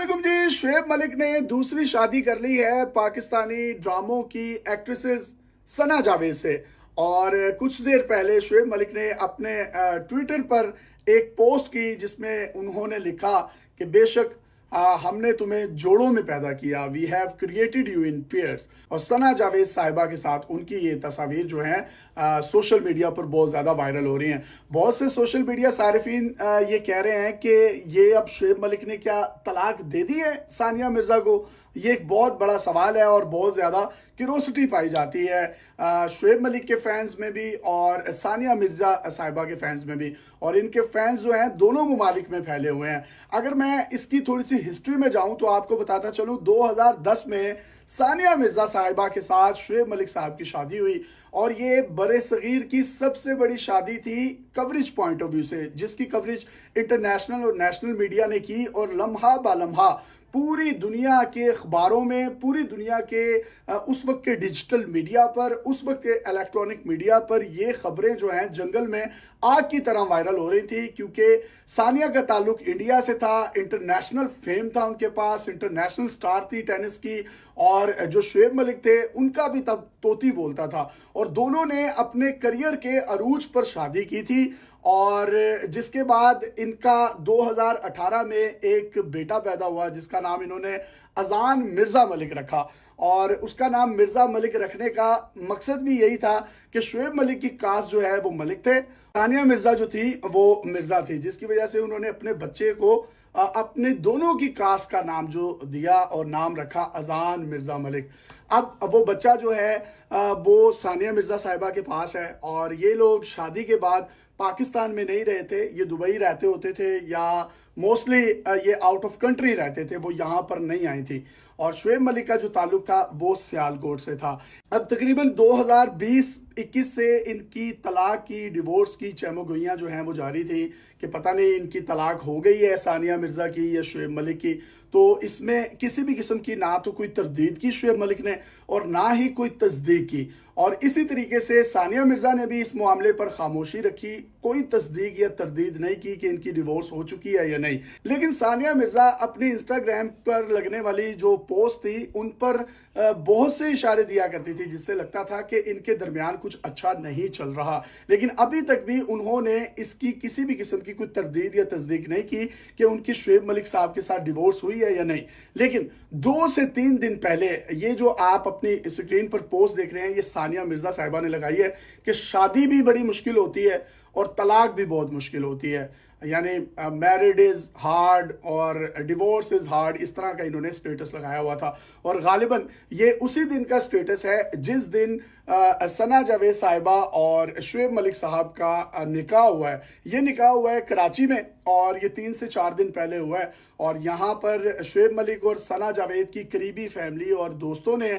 अस्सलामुअलैकुम जी। शुएब मलिक ने दूसरी शादी कर ली है पाकिस्तानी ड्रामों की एक्ट्रेसेस सना जावेद से। और कुछ देर पहले शुएब मलिक ने अपने ट्विटर पर एक पोस्ट की जिसमें उन्होंने लिखा कि बेशक हमने तुम्हें जोड़ों में पैदा किया, we have created you in pairs. और सना जावेद साहिबा के साथ उनकी ये तस्वीर जो है सोशल मीडिया पर बहुत ज़्यादा वायरल हो रही हैं। बहुत से सोशल मीडिया सारिफीन ये कह रहे हैं कि ये अब शुएब मलिक ने क्या तलाक दे दी है सानिया मिर्ज़ा को। ये एक बहुत बड़ा सवाल है और बहुत ज़्यादा क्यूरोसिटी पाई जाती है शुएब मलिक के फैंस में भी और सानिया मिर्ज़ा साहिबा के फैंस में भी। और इनके फैंस जो हैं दोनों ममालिक में फैले हुए हैं। अगर मैं इसकी थोड़ी सी हिस्ट्री में जाऊं तो आपको बताता चलूं, 2010 में सानिया मिर्ज़ा साहिबा के साथ शुएब मलिक साहब की शादी हुई और ये बरे सगीर की सबसे बड़ी शादी थी कवरेज पॉइंट ऑफ व्यू से, जिसकी कवरेज इंटरनेशनल और नेशनल मीडिया ने की। और लम्हा बा लम्हा पूरी दुनिया के अखबारों में, पूरी दुनिया के उस वक्त के डिजिटल मीडिया पर, उस वक्त के इलेक्ट्रॉनिक मीडिया पर ये खबरें जो हैं जंगल में आग की तरह वायरल हो रही थी। क्योंकि सानिया का ताल्लुक इंडिया से था, इंटरनेशनल फेम था उनके पास, इंटरनेशनल स्टार थी टेनिस की। और जो शुएब मलिक थे उनका भी तब तोती बोलता था। और दोनों ने अपने करियर के अरूज पर शादी की थी और जिसके बाद इनका 2018 में एक बेटा पैदा हुआ जिसका नाम इन्होंने अजान मिर्ज़ा मलिक रखा। और उसका नाम मिर्ज़ा मलिक रखने का मकसद भी यही था कि शुएब मलिक की कास्ट जो है वो मलिक थे, सानिया मिर्ज़ा जो थी वो मिर्ज़ा थी, जिसकी वजह से उन्होंने अपने बच्चे को अपने दोनों की कास्ट का नाम जो दिया और नाम रखा अजान मिर्ज़ा मलिक। अब वो बच्चा जो है वो सानिया मिर्ज़ा साहिबा के पास है। और ये लोग शादी के बाद पाकिस्तान में नहीं रहे थे, ये दुबई रहते होते थे या मोस्टली ये आउट ऑफ कंट्री रहते थे, वो यहाँ पर नहीं आई थी। और शुएब मलिक का जो ताल्लुक था वो सियालकोट से था। अब तकरीबन 2020-21 से इनकी तलाक की, डिवोर्स की चैमोगोइयाँ जो हैं वो जारी थी कि पता नहीं इनकी तलाक हो गई है सानिया मिर्ज़ा की या शुएब मलिक की। तो इसमें किसी भी किस्म की ना तो कोई तरदीद की शुएब मलिक ने और ना ही कोई तस्दीक की। और इसी तरीके से सानिया मिर्ज़ा ने भी इस मामले पर खामोशी रखी, कोई तस्दीक या तरदीद नहीं की कि इनकी डिवोर्स हो चुकी है या नहीं। लेकिन सानिया मिर्ज़ा अपनी इंस्टाग्राम पर लगने वाली जो पोस्ट थी उन पर बहुत से इशारे दिया करती थी जिससे लगता था कि इनके दरमियान कुछ अच्छा नहीं चल रहा। लेकिन अभी तक भी उन्होंने इसकी किसी भी किस्म की कोई तरदीद या तस्दीक नहीं की कि उनकी शुएब मलिक साहब के साथ डिवोर्स हुई है या नहीं। लेकिन 2 से 3 दिन पहले ये जो आप अपनी स्क्रीन पर पोस्ट देख रहे हैं ये सानिया मिर्ज़ा साहिबा ने लगाई है कि शादी भी बड़ी मुश्किल होती है और तलाक भी बहुत मुश्किल होती है, यानी मैरिड इज़ हार्ड और डिवोर्स इज़ हार्ड, इस तरह का इन्होंने स्टेटस लगाया हुआ था। और गालिबन ये उसी दिन का स्टेटस है जिस दिन सना जावेद साहिबा और शुएब मलिक साहब का निकाह हुआ है। ये निकाह हुआ है कराची में और ये 3 से 4 दिन पहले हुआ है। और यहाँ पर शुएब मलिक और सना जावेद की करीबी फैमिली और दोस्तों ने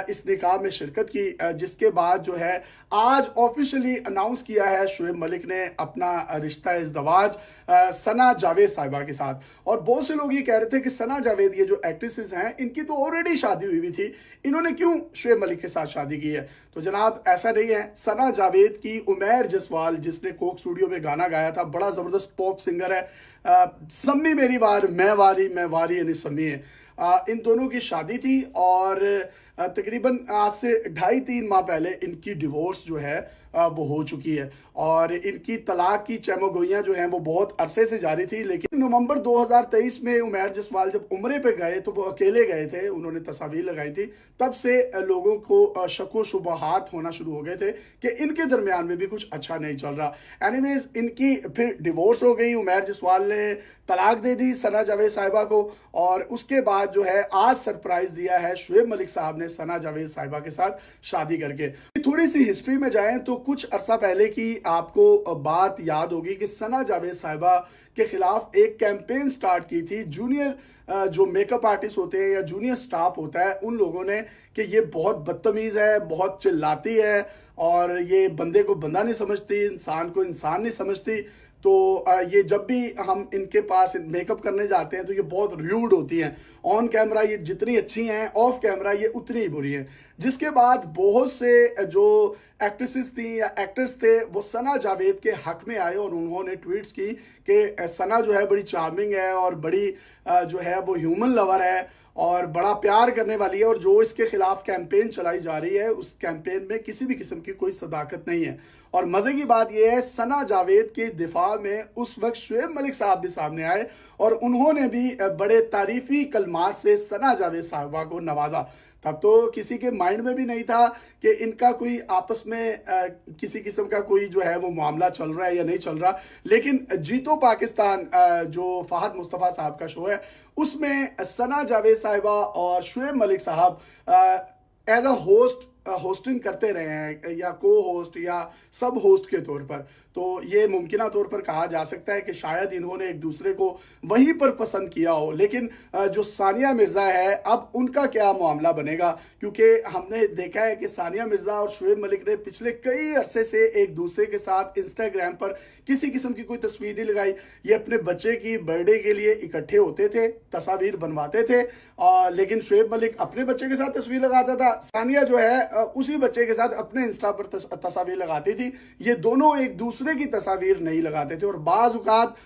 इस निकाह में शिरकत की, जिसके बाद जो है आज ऑफिशियली अनाउंस किया है शुएब मलिक ने अपना रिश्ता इज़्दवाज सना जावेद साहिबा के साथ। और बहुत से लोग ये कह रहे थे कि सना जावेद ये जो एक्ट्रेसेस हैं इनकी तो ऑलरेडी शादी हुई थी, इन्होंने क्यों शुएब मलिक के साथ शादी की है। तो जनाब ऐसा नहीं है। सना जावेद की उमैर जसवाल जिसने कोक स्टूडियो में गाना गाया था, बड़ा ज़बरदस्त पॉप सिंगर है, सम्मी मेरी वार मैं वारी यानी सम्मी है, इन दोनों की शादी थी। और तकरीबन आज से 2.5-3 माह पहले इनकी डिवोर्स जो है वो हो चुकी है। और इनकी तलाक की चैमोगोइयाँ जो हैं वो बहुत अरसे से जारी थी। लेकिन नवंबर 2023 में उमैर जसवाल जब उम्रे पे गए तो वो अकेले गए थे, उन्होंने तस्वीर लगाई थी, तब से लोगों को शक शुबहात होना शुरू हो गए थे कि इनके दरमियान में भी कुछ अच्छा नहीं चल रहा। एनीवेज इनकी फिर डिवोर्स हो गई, उमैर जसवाल ने तलाक दे दी सना जावेद साहिबा को। और उसके बाद जो है आज सरप्राइज दिया है शुएब मलिक साहब ने सना जावेद साहिबा के साथ शादी करके। थोड़ी सी हिस्ट्री में जाएं तो कुछ अरसा पहले की आपको बात याद होगी कि सना जावेद साहिबा के खिलाफ एक कैंपेन स्टार्ट की थी जूनियर जो मेकअप आर्टिस्ट होते हैं या जूनियर स्टाफ होता है उन लोगों ने, कि ये बहुत बदतमीज़ है, बहुत चिल्लाती है और ये बंदे को बंदा नहीं समझती, इंसान को इंसान नहीं समझती। तो ये जब भी हम इनके पास मेकअप करने जाते हैं तो ये बहुत र्यूड होती हैं। ऑन कैमरा ये जितनी अच्छी हैं, ऑफ कैमरा ये उतनी ही बुरी हैं। जिसके बाद बहुत से जो एक्ट्रेसेस थी या एक्टर्स थे वो सना जावेद के हक में आए और उन्होंने ट्वीट्स की कि सना जो है बड़ी चार्मिंग है और बड़ी जो है वो ह्यूमन लवर है और बड़ा प्यार करने वाली है, और जो इसके खिलाफ कैंपेन चलाई जा रही है उस कैंपेन में किसी भी किस्म की कोई सदाकत नहीं है। और मजे की बात यह है, सना जावेद के दिफा में उस वक्त शुएब मलिक साहब भी सामने आए और उन्होंने भी बड़े तारीफी कलमात से सना जावेद साहबा को नवाजा। तब तो किसी के माइंड में भी नहीं था कि इनका कोई आपस में किसी किस्म का कोई जो है वो मामला चल रहा है या नहीं चल रहा। लेकिन जीतो पाकिस्तान जो फहद मुस्तफ़ा साहब का शो है उसमें सना जावेद साहिबा और शुएब मलिक साहब एज अ होस्टिंग करते रहे हैं, या को होस्ट या सब होस्ट के तौर पर। तो ये मुमकिन तौर पर कहा जा सकता है कि शायद इन्होंने एक दूसरे को वहीं पर पसंद किया हो। लेकिन जो सानिया मिर्ज़ा है अब उनका क्या मामला बनेगा, क्योंकि हमने देखा है कि सानिया मिर्ज़ा और शुएब मलिक ने पिछले कई अरसे से एक दूसरे के साथ इंस्टाग्राम पर किसी किस्म की कोई तस्वीर नहीं लगाई। ये अपने बच्चे की बर्थडे के लिए इकट्ठे होते थे, तस्वीर बनवाते थे, लेकिन शुएब मलिक अपने बच्चे के साथ तस्वीर लगाता था, सानिया जो है उसी बच्चे के साथ अपने इंस्टा पर तस्वीर लगाती थी। ये दोनों एक दूसरे की तस्वीर नहीं लगाते थे। और बाज़ औक़ात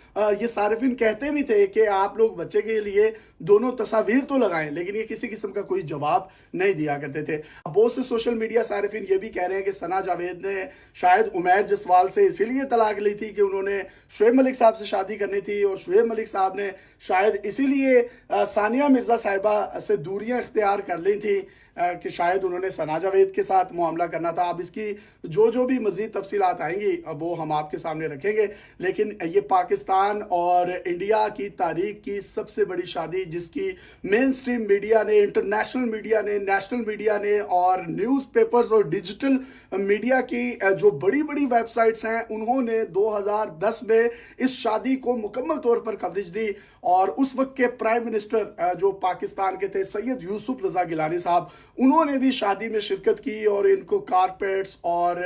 ये सारिफिन कहते भी थे कि आप लोग बच्चे के लिए दोनों तस्वीर तो लगाएं, लेकिन ये किसी किस्म का कोई जवाब नहीं दिया करते थे। बहुत से सोशल मीडिया सारिफिन ये भी कह रहे हैं कि सना जावेद ने शायद उमैर जसवाल से इसीलिए तलाक ली थी कि उन्होंने शुएब मलिक साहब से शादी करनी थी, और शुएब मलिक साहब ने शायद इसीलिए सानिया मिर्ज़ा साहिबा से दूरियां इख्तियार कर ली थी कि शायद उन्होंने सना जावेद के साथ मामला करना था। अब इसकी जो भी मज़ीद तफसीलात आएंगी वो हम आपके सामने रखेंगे। लेकिन ये पाकिस्तान और इंडिया की तारीख की सबसे बड़ी शादी, जिसकी मेन स्ट्रीम मीडिया ने, इंटरनेशनल मीडिया ने, नेशनल मीडिया ने और न्यूज़पेपर्स और डिजिटल मीडिया की जो बड़ी बड़ी वेबसाइट्स हैं उन्होंने 2010 में इस शादी को मुकम्मल तौर पर कवरेज दी। और उस वक्त के प्राइम मिनिस्टर जो पाकिस्तान के थे सैयद यूसुफ रजा गिलानी साहब, उन्होंने भी शादी में शिरकत की और इनको कारपेट्स और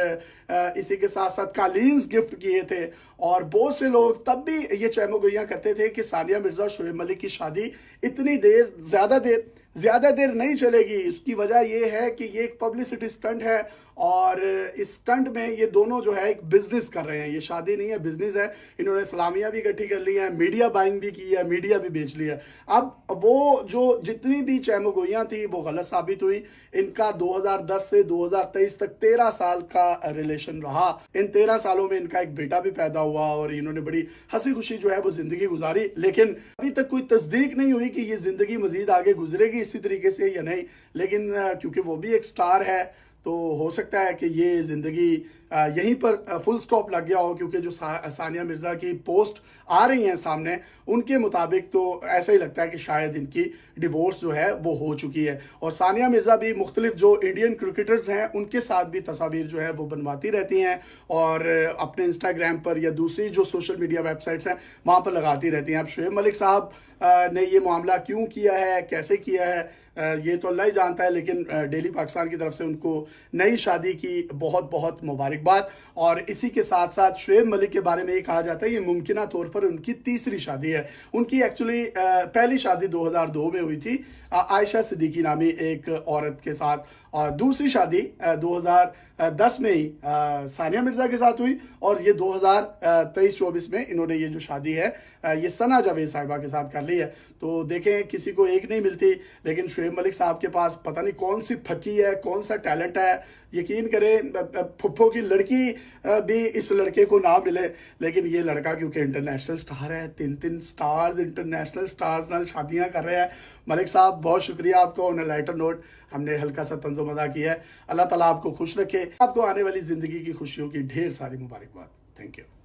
इसी के साथ साथ कालीन्स गिफ्ट किए थे। और बहुत से लोग तब भी ये चहमोगोइयां करते थे कि सानिया मिर्ज़ा शुएब मलिक की शादी इतनी देर ज़्यादा देर नहीं चलेगी। इसकी वजह यह है कि ये एक पब्लिसिटी स्टंट है, और इस स्टंट में ये दोनों जो है एक बिजनेस कर रहे हैं। ये शादी नहीं है, बिजनेस है। इन्होंने सलामियां भी इकट्ठी कर ली हैं, मीडिया बाइंग भी की है, मीडिया भी बेच ली है। अब वो जो जितनी भी चहमोगोइयां थी वो गलत साबित हुई। इनका 2010 से 2023 तक 13 साल का रिलेशन रहा। इन 13 सालों में इनका एक बेटा भी पैदा हुआ और इन्होंने बड़ी हंसी खुशी जो है वो जिंदगी गुजारी। लेकिन अभी तक कोई तस्दीक नहीं हुई कि ये जिंदगी मजीद आगे गुजरेगी इसी तरीके से या नहीं। लेकिन क्योंकि वो भी एक स्टार है तो हो सकता है कि ये ज़िंदगी यहीं पर फुल स्टॉप लग गया हो, क्योंकि जो सानिया मिर्ज़ा की पोस्ट आ रही हैं सामने उनके मुताबिक तो ऐसा ही लगता है कि शायद इनकी डिवोर्स जो है वो हो चुकी है। और सानिया मिर्ज़ा भी मुख्तलिफ जो इंडियन क्रिकेटर्स हैं उनके साथ भी तस्वीर जो है वो बनवाती रहती हैं और अपने इंस्टाग्राम पर या दूसरी जो सोशल मीडिया वेबसाइट्स हैं वहाँ पर लगाती रहती हैं। अब शुएब मलिक साहब ने ये मामला क्यों किया है, कैसे किया है, ये तो अल्लाह ही जानता है। लेकिन डेली पाकिस्तान की तरफ से उनको नई शादी की बहुत बहुत मुबारकबाद। और इसी के साथ साथ शुएब मलिक के बारे में ये कहा जाता है ये मुमकिन तौर पर उनकी तीसरी शादी है। उनकी एक्चुअली पहली शादी 2002 में हुई थी आयशा सिद्दीकी नामी एक औरत के साथ, और दूसरी शादी 2010 में ही सानिया मिर्ज़ा के साथ हुई, और ये 2023-24 में इन्होंने ये जो शादी है ये सना जावेद साहिबा के साथ कर ली है। तो देखें, किसी को एक नहीं मिलती, लेकिन शुएब मलिक साहब के पास पता नहीं कौन सी फकी है, कौन सा टैलेंट है। यकीन करें फुफ्फो की लड़की भी इस लड़के को ना मिले, लेकिन ये लड़का क्योंकि इंटरनेशनल स्टार है, 3 स्टार्स इंटरनेशनल स्टार्स नाल शादियां कर रहे हैं। मलिक साहब बहुत शुक्रिया आपको। ऑन अ लाइटर नोट हमने हल्का सा तंज़ो मज़ा किया है। अल्लाह ताला आपको खुश रखे, आपको आने वाली ज़िंदगी की खुशियों की ढेर सारी मुबारकबाद। Thank you.